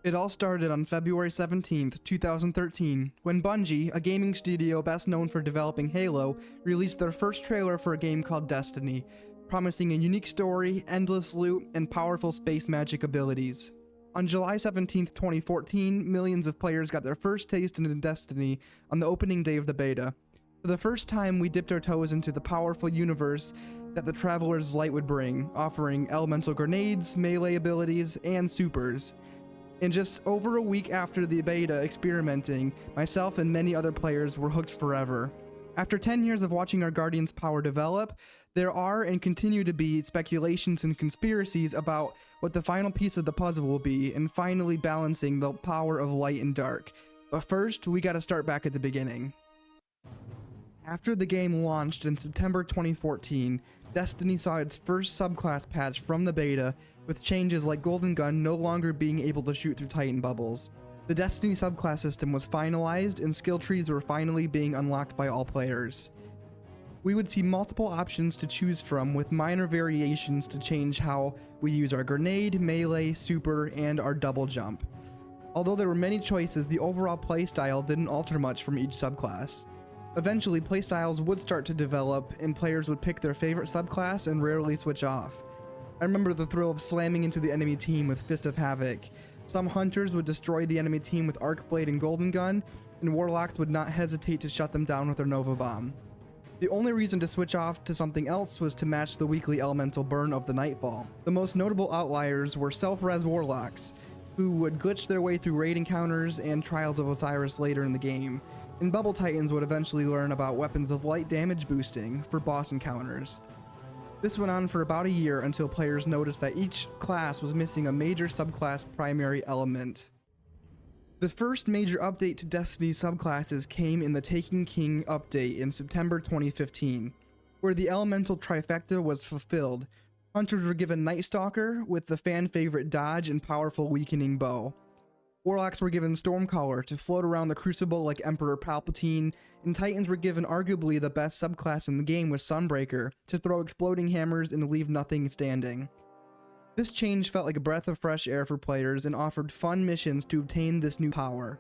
It all started on February 17th, 2013, when Bungie, a gaming studio best known for developing Halo, released their first trailer for a game called Destiny, promising a unique story, endless loot, and powerful space magic abilities. On July 17th, 2014, millions of players got their first taste into Destiny on the opening day of the beta. For the first time, we dipped our toes into the powerful universe that the Traveler's Light would bring, offering elemental grenades, melee abilities, and supers. In just over a week after the beta experimenting, myself and many other players were hooked forever. After 10 years of watching our Guardian's power develop, there are and continue to be speculations and conspiracies about what the final piece of the puzzle will be, and finally balancing the power of light and dark. But first, we gotta start back at the beginning. After the game launched in September 2014, Destiny saw its first subclass patch from the beta, with changes like Golden Gun no longer being able to shoot through Titan bubbles. The Destiny subclass system was finalized, and skill trees were finally being unlocked by all players. We would see multiple options to choose from, with minor variations to change how we use our grenade, melee, super, and our double jump. Although there were many choices, the overall playstyle didn't alter much from each subclass. Eventually, playstyles would start to develop, and players would pick their favorite subclass and rarely switch off. I remember the thrill of slamming into the enemy team with Fist of Havoc. Some hunters would destroy the enemy team with Arc Blade and Golden Gun, and warlocks would not hesitate to shut them down with their Nova Bomb. The only reason to switch off to something else was to match the weekly elemental burn of the Nightfall. The most notable outliers were self-res warlocks, who would glitch their way through raid encounters and Trials of Osiris later in the game, and Bubble Titans would eventually learn about weapons of light damage boosting for boss encounters. This went on for about a year until players noticed that each class was missing a major subclass primary element. The first major update to Destiny's subclasses came in the Taken King update in September 2015, where the elemental trifecta was fulfilled. Hunters were given Night Stalker with the fan favorite dodge and powerful weakening bow. Warlocks were given Stormcaller to float around the Crucible like Emperor Palpatine, and Titans were given arguably the best subclass in the game with Sunbreaker to throw exploding hammers and leave nothing standing. This change felt like a breath of fresh air for players and offered fun missions to obtain this new power.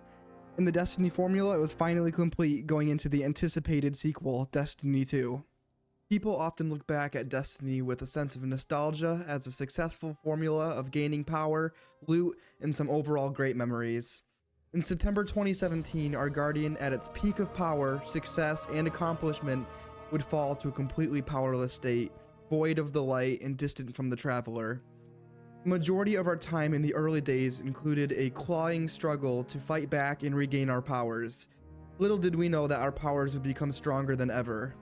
In the Destiny formula, it was finally complete going into the anticipated sequel, Destiny 2. People often look back at Destiny with a sense of nostalgia as a successful formula of gaining power, loot, and some overall great memories. In September 2017, our Guardian at its peak of power, success, and accomplishment would fall to a completely powerless state, void of the light and distant from the Traveler. The majority of our time in the early days included a clawing struggle to fight back and regain our powers. Little did we know that our powers would become stronger than ever.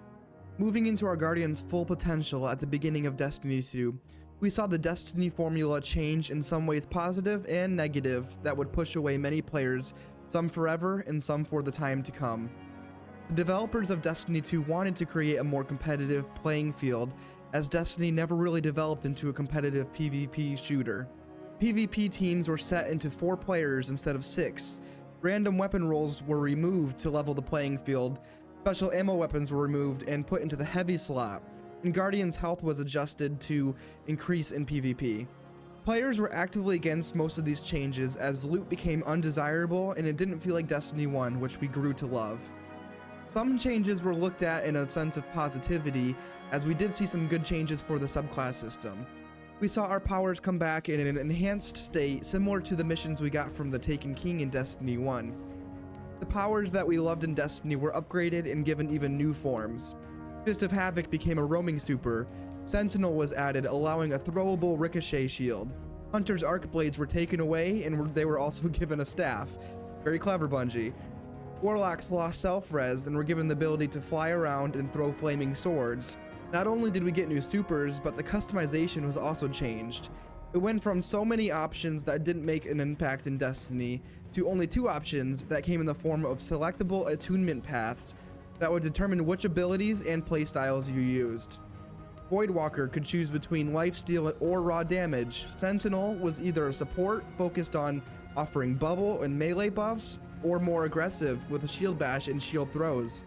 Moving into our Guardian's full potential at the beginning of Destiny 2, we saw the Destiny formula change in some ways positive and negative that would push away many players, some forever and some for the time to come. The developers of Destiny 2 wanted to create a more competitive playing field, as Destiny never really developed into a competitive PvP shooter. PvP teams were set into 4 players instead of 6. Random weapon rolls were removed to level the playing field. Special ammo weapons were removed and put into the heavy slot, and Guardian's health was adjusted to increase in PvP. Players were actively against most of these changes as loot became undesirable and it didn't feel like Destiny 1, which we grew to love. Some changes were looked at in a sense of positivity, as we did see some good changes for the subclass system. We saw our powers come back in an enhanced state similar to the missions we got from the Taken King in Destiny 1. The powers that we loved in Destiny were upgraded and given even new forms. Fist of Havoc became a roaming super, Sentinel was added, allowing a throwable ricochet shield. Hunter's Arc Blades were taken away and they were also given a staff. Very clever, Bungie. Warlocks lost self-res and were given the ability to fly around and throw flaming swords. Not only did we get new supers, but the customization was also changed. It went from so many options that didn't make an impact in Destiny to only 2 options that came in the form of selectable attunement paths that would determine which abilities and playstyles you used. Voidwalker could choose between lifesteal or raw damage. Sentinel was either a support focused on offering bubble and melee buffs, or more aggressive with a shield bash and shield throws.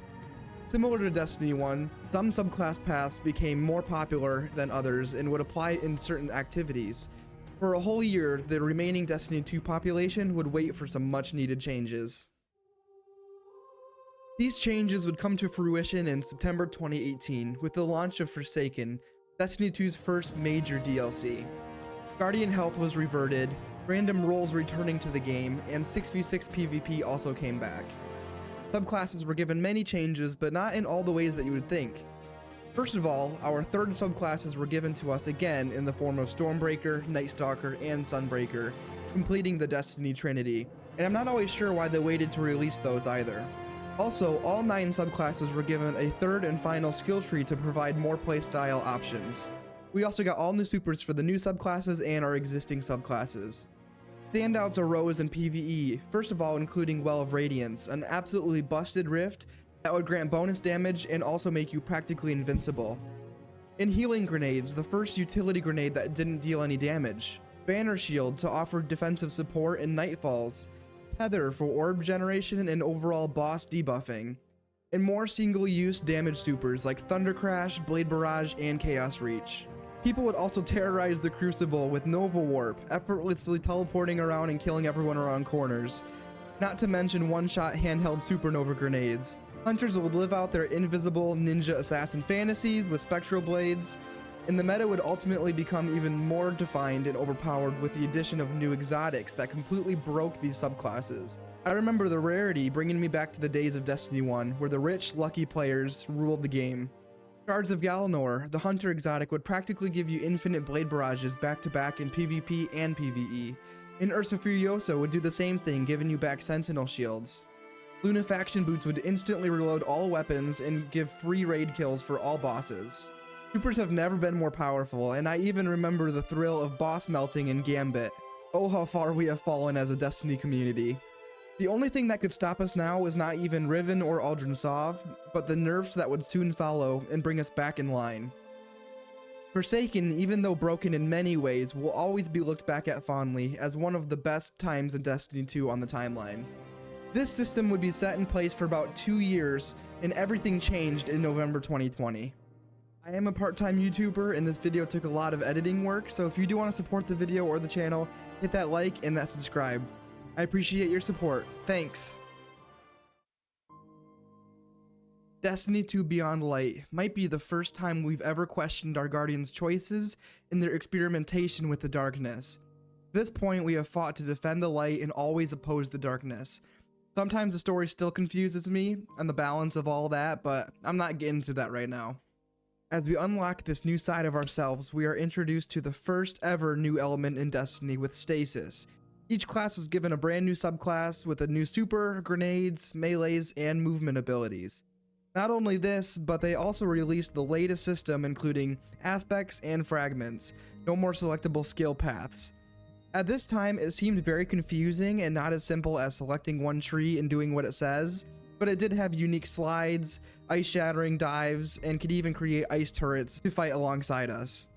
Similar to Destiny 1, some subclass paths became more popular than others and would apply in certain activities. For a whole year, the remaining Destiny 2 population would wait for some much needed changes. These changes would come to fruition in September 2018 with the launch of Forsaken, Destiny 2's first major DLC. Guardian health was reverted, random roles returning to the game, and 6v6 PvP also came back. Subclasses were given many changes, but not in all the ways that you would think. First of all, our third subclasses were given to us again in the form of Stormbreaker, Nightstalker, and Sunbreaker, completing the Destiny Trinity, and I'm not always sure why they waited to release those either. Also, all 9 subclasses were given a third and final skill tree to provide more playstyle options. We also got all new supers for the new subclasses and our existing subclasses. Standouts arose in PvE, first of all including Well of Radiance, an absolutely busted rift that would grant bonus damage and also make you practically invincible. In healing grenades, the first utility grenade that didn't deal any damage. Banner Shield to offer defensive support in Nightfalls. Tether for orb generation and overall boss debuffing. And more single-use damage supers like Thunder Crash, Blade Barrage, and Chaos Reach. People would also terrorize the Crucible with Nova Warp, effortlessly teleporting around and killing everyone around corners. Not to mention one-shot handheld supernova grenades. Hunters would live out their invisible ninja assassin fantasies with spectral blades, and the meta would ultimately become even more defined and overpowered with the addition of new exotics that completely broke these subclasses. I remember the rarity bringing me back to the days of Destiny 1, where the rich, lucky players ruled the game. Shards of Galanor, the hunter exotic, would practically give you infinite blade barrages back-to-back in PvP and PvE, and Ursa Furiosa would do the same thing, giving you back sentinel shields. Lunafaction boots would instantly reload all weapons and give free raid kills for all bosses. Supers have never been more powerful, and I even remember the thrill of boss melting in Gambit. Oh, how far we have fallen as a Destiny community. The only thing that could stop us now is not even Riven or Aldrin Sov, but the nerfs that would soon follow and bring us back in line. Forsaken, even though broken in many ways, will always be looked back at fondly as one of the best times in Destiny 2 on the timeline. This system would be set in place for about 2 years, and everything changed in November 2020. I am a part-time YouTuber, and this video took a lot of editing work, so if you do want to support the video or the channel, hit that like and that subscribe. I appreciate your support. Thanks! Destiny 2 Beyond Light might be the first time we've ever questioned our Guardians' choices in their experimentation with the darkness. At this point, we have fought to defend the light and always oppose the darkness. Sometimes the story still confuses me and the balance of all that, but I'm not getting to that right now. As we unlock this new side of ourselves, we are introduced to the first ever new element in Destiny with Stasis. Each class is given a brand new subclass with a new super, grenades, melees, and movement abilities. Not only this, but they also released the latest system including aspects and fragments, no more selectable skill paths. At this time, it seemed very confusing and not as simple as selecting one tree and doing what it says, but it did have unique slides, ice-shattering dives, and could even create ice turrets to fight alongside us.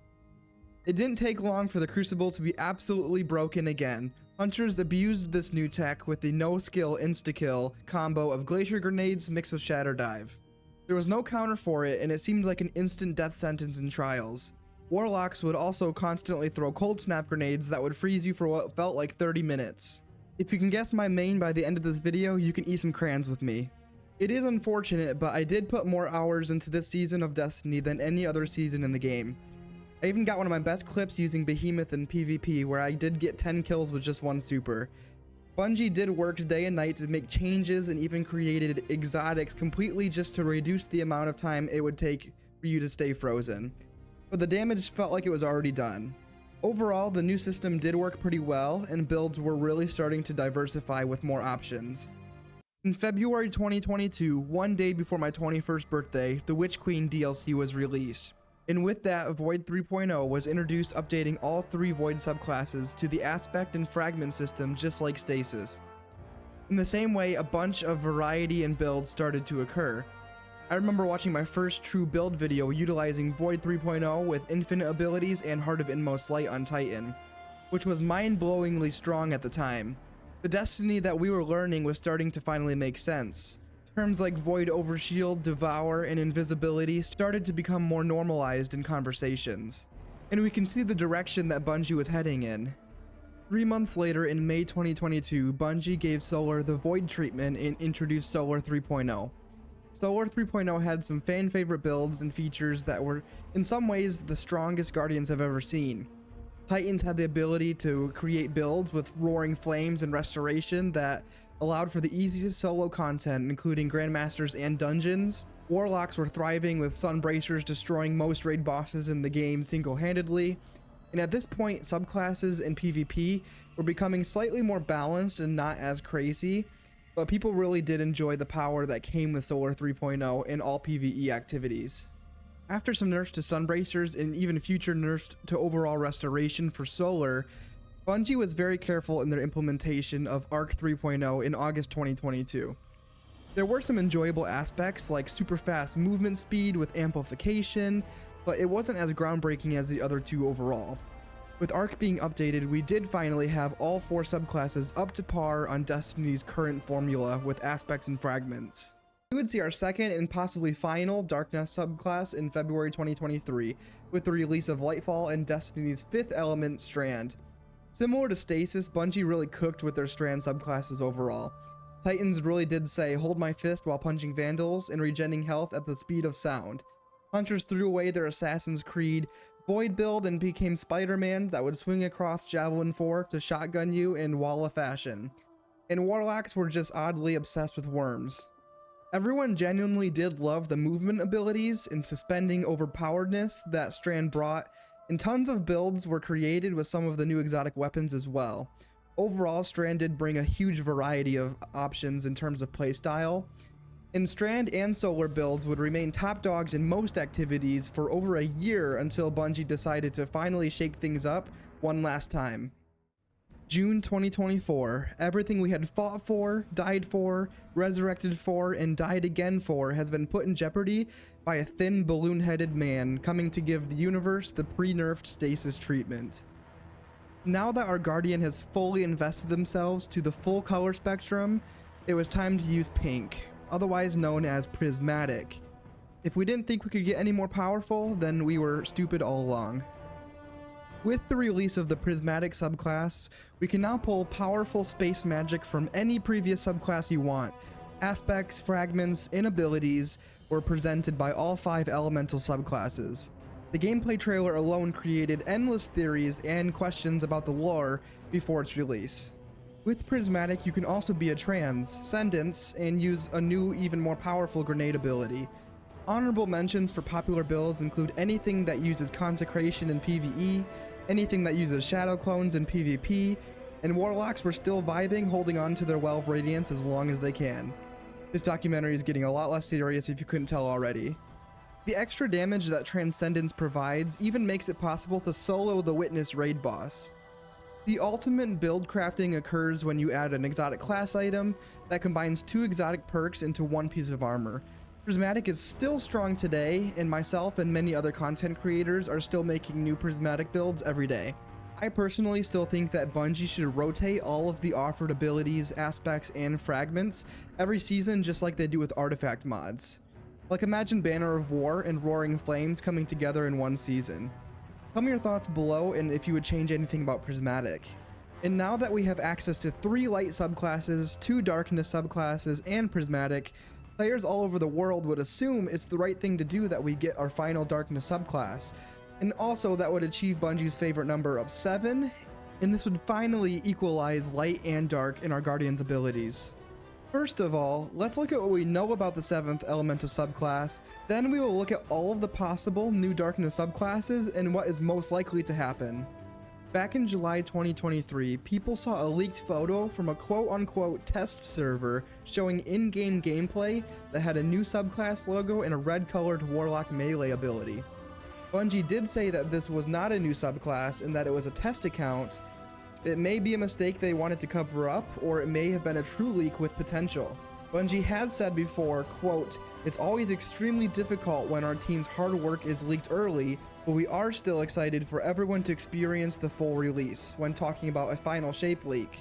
It didn't take long for the Crucible to be absolutely broken again. Hunters abused this new tech with the no-skill insta-kill combo of Glacier Grenades mixed with Shatter Dive. There was no counter for it, and it seemed like an instant death sentence in Trials. Warlocks would also constantly throw Cold Snap Grenades that would freeze you for what felt like 30 minutes. If you can guess my main by the end of this video, you can eat some crayons with me. It is unfortunate, but I did put more hours into this season of Destiny than any other season in the game. I even got one of my best clips using Behemoth in PvP where I did get 10 kills with just one super. Bungie did work day and night to make changes and even created exotics completely just to reduce the amount of time it would take for you to stay frozen. But the damage felt like it was already done. Overall, the new system did work pretty well, and builds were really starting to diversify with more options. In February 2022, one day before my 21st birthday, the Witch Queen DLC was released. And with that, Void 3.0 was introduced, updating all 3 Void subclasses to the aspect and fragment system just like Stasis. In the same way, a bunch of variety in builds started to occur. I remember watching my first true build video utilizing Void 3.0 with infinite abilities and Heart of Inmost Light on Titan, which was mind-blowingly strong at the time. The Destiny that we were learning was starting to finally make sense. Terms like Void Overshield, Devour, and Invisibility started to become more normalized in conversations. and we can see the direction that Bungie was heading in. 3 months later, in May 2022, Bungie gave Solar the Void treatment and introduced Solar 3.0. Solar 3.0 had some fan-favorite builds and features that were, in some ways, the strongest Guardians have ever seen. Titans had the ability to create builds with roaring flames and restoration that allowed for the easiest solo content, including Grandmasters and dungeons. Warlocks were thriving with Sunbracers destroying most raid bosses in the game single-handedly. And at this point, subclasses and PvP were becoming slightly more balanced and not as crazy, but people really did enjoy the power that came with Solar 3.0 in all PvE activities. After some nerfs to Sunbracers and even future nerfs to overall restoration for Solar, Bungie was very careful in their implementation of Arc 3.0 in August 2022. There were some enjoyable aspects like super fast movement speed with amplification, but it wasn't as groundbreaking as the other two overall. With Arc being updated, we did finally have all 4 subclasses up to par on Destiny's current formula with aspects and fragments. We would see our second and possibly final Darkness subclass in February 2023 with the release of Lightfall and Destiny's 5th element, Strand. Similar to Stasis, Bungie really cooked with their Strand subclasses overall. Titans really did say, hold my fist while punching Vandals and regenerating health at the speed of sound. Hunters threw away their Assassin's Creed Void build and became Spider-Man that would swing across Javelin 4 to shotgun you in Walla fashion. And Warlocks were just oddly obsessed with worms. Everyone genuinely did love the movement abilities and suspending overpoweredness that Strand brought, and tons of builds were created with some of the new exotic weapons as well. Overall, Strand did bring a huge variety of options in terms of playstyle, and Strand and Solar builds would remain top dogs in most activities for over a year until Bungie decided to finally shake things up one last time. June 2024, everything we had fought for, died for, resurrected for, and died again for has been put in jeopardy by a thin balloon-headed man coming to give the universe the pre-nerfed Stasis treatment. Now that our Guardian has fully invested themselves to the full color spectrum, it was time to use pink, otherwise known as Prismatic. If we didn't think we could get any more powerful, then we were stupid all along. With the release of the Prismatic subclass, we can now pull powerful space magic from any previous subclass you want. Aspects, fragments, and abilities were presented by all 5 elemental subclasses. The gameplay trailer alone created endless theories and questions about the lore before its release. With Prismatic, you can also be a Transcendence and use a new, even more powerful grenade ability. Honorable mentions for popular builds include anything that uses Consecration in PvE, anything that uses Shadow Clones in PvP, and Warlocks were still vibing, holding on to their Well of Radiance as long as they can. This documentary is getting a lot less serious if you couldn't tell already. The extra damage that Transcendence provides even makes it possible to solo the Witness raid boss. The ultimate build crafting occurs when you add an exotic class item that combines 2 exotic perks into 1 piece of armor. Prismatic is still strong today, and myself and many other content creators are still making new Prismatic builds every day. I personally still think that Bungie should rotate all of the offered abilities, aspects, and fragments every season just like they do with artifact mods. Like imagine Banner of War and Roaring Flames coming together in one season. Tell me your thoughts below and if you would change anything about Prismatic. And now that we have access to 3 light subclasses, 2 darkness subclasses, and Prismatic, players all over the world would assume it's the right thing to do that we get our final darkness subclass. And also that would achieve Bungie's favorite number of 7, and this would finally equalize light and dark in our Guardian's abilities. First of all, let's look at what we know about the 7th elemental subclass, then we will look at all of the possible new darkness subclasses and what is most likely to happen. Back in July 2023, people saw a leaked photo from a quote-unquote test server showing in-game gameplay that had a new subclass logo and a red-colored Warlock melee ability. Bungie did say that this was not a new subclass and that it was a test account. It may be a mistake they wanted to cover up, or it may have been a true leak with potential. Bungie has said before, quote, "It's always extremely difficult when our team's hard work is leaked early, but we are still excited for everyone to experience the full release," when talking about a final shape leak.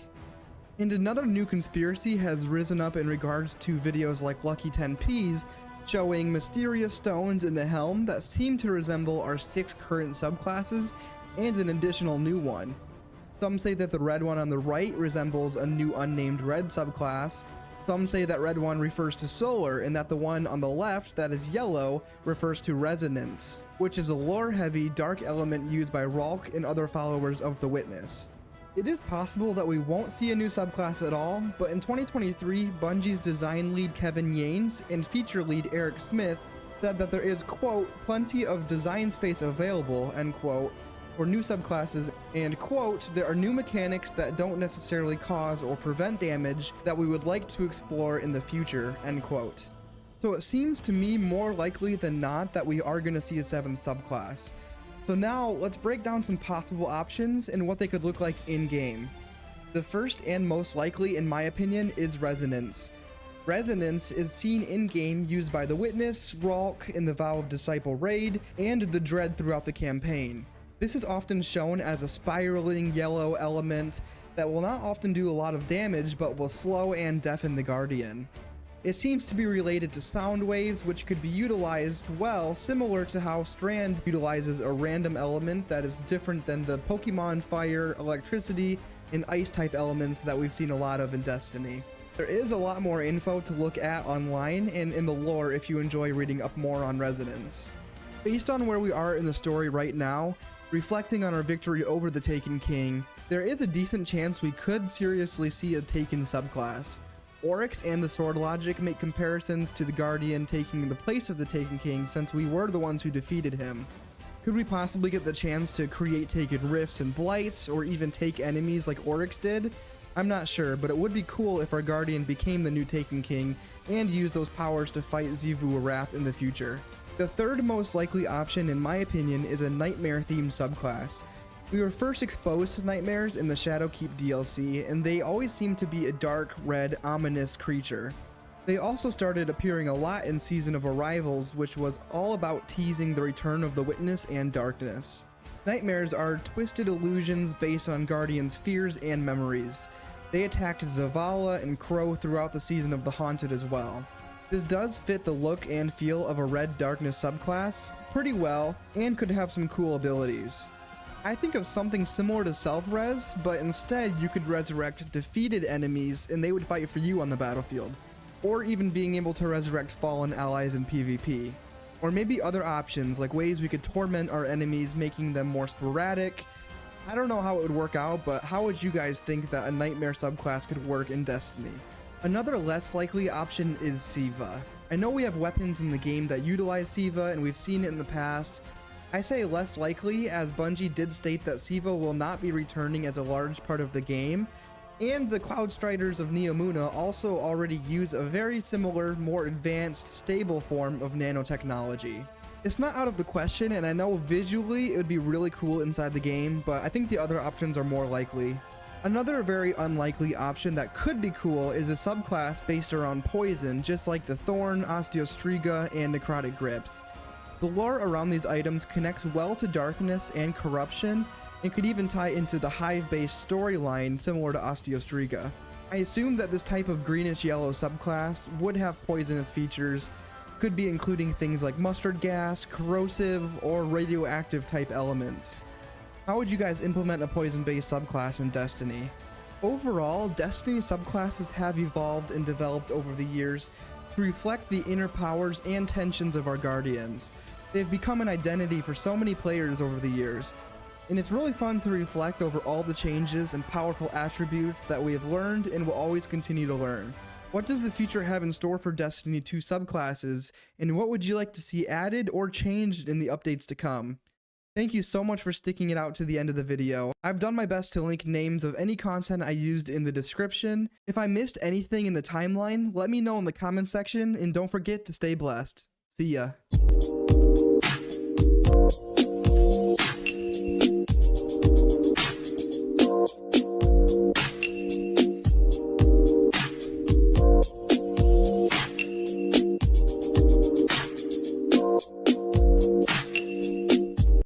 And another new conspiracy has risen up in regards to videos like Lucky 10Ps showing mysterious stones in the helm that seem to resemble our 6 current subclasses and an additional new one. Some say that the red one on the right resembles a new unnamed red subclass. Some say that red one refers to solar, and that the one on the left that is yellow refers to resonance, which is a lore-heavy dark element used by Ralk and other followers of the Witness. It is possible that we won't see a new subclass at all, but in 2023, Bungie's design lead Kevin Yanes and feature lead Eric Smith said that there is, quote, plenty of design space available, end quote, for new subclasses, and quote, there are new mechanics that don't necessarily cause or prevent damage that we would like to explore in the future, end quote. So it seems to me more likely than not that we are going to see a 7th subclass. So now let's break down some possible options and what they could look like in-game. The first and most likely, in my opinion, is Resonance. Resonance is seen in-game used by the Witness, Ralk in the Vow of Disciple raid, and the Dread throughout the campaign. This is often shown as a spiraling yellow element that will not often do a lot of damage but will slow and deafen the Guardian. It seems to be related to sound waves, which could be utilized well, similar to how Strand utilizes a random element that is different than the Pokemon fire, electricity, and ice type elements that we've seen a lot of in Destiny. There is a lot more info to look at online and in the lore if you enjoy reading up more on Resonance. Based on where we are in the story right now, reflecting on our victory over the Taken King, there is a decent chance we could seriously see a Taken subclass. Oryx and the Sword Logic make comparisons to the Guardian taking the place of the Taken King since we were the ones who defeated him. Could we possibly get the chance to create Taken Rifts and Blights, or even take enemies like Oryx did? I'm not sure, but it would be cool if our Guardian became the new Taken King and used those powers to fight Xivu Arath in the future. The third most likely option, in my opinion, is a nightmare-themed subclass. We were first exposed to nightmares in the Shadowkeep DLC, and they always seem to be a dark, red, ominous creature. They also started appearing a lot in Season of Arrivals, which was all about teasing the return of the Witness and Darkness. Nightmares are twisted illusions based on Guardian's fears and memories. They attacked Zavala and Crow throughout the Season of the Haunted as well. This does fit the look and feel of a Red Darkness subclass pretty well, and could have some cool abilities. I think of something similar to self-res, but instead you could resurrect defeated enemies and they would fight for you on the battlefield, or even being able to resurrect fallen allies in PvP. Or maybe other options, like ways we could torment our enemies, making them more sporadic. I don't know how it would work out, but how would you guys think that a Nightmare subclass could work in Destiny? Another less likely option is Siva. I know we have weapons in the game that utilize Siva, and we've seen it in the past. I say less likely, as Bungie did state that Siva will not be returning as a large part of the game, and the Cloud Striders of Neomuna also already use a very similar, more advanced, stable form of nanotechnology. It's not out of the question, and I know visually it would be really cool inside the game, but I think the other options are more likely. Another very unlikely option that could be cool is a subclass based around poison, just like the Thorn, Osteostriga, and Necrotic Grips. The lore around these items connects well to darkness and corruption, and could even tie into the Hive-based storyline similar to Osteostriga. I assume that this type of greenish-yellow subclass would have poisonous features, could be including things like mustard gas, corrosive, or radioactive type elements. How would you guys implement a poison-based subclass in Destiny? Overall, Destiny subclasses have evolved and developed over the years to reflect the inner powers and tensions of our Guardians. They've become an identity for so many players over the years, and it's really fun to reflect over all the changes and powerful attributes that we have learned and will always continue to learn. What does the future have in store for Destiny 2 subclasses, and what would you like to see added or changed in the updates to come? Thank you so much for sticking it out to the end of the video. I've done my best to link names of any content I used in the description. If I missed anything in the timeline, let me know in the comment section, and don't forget to stay blessed. See ya.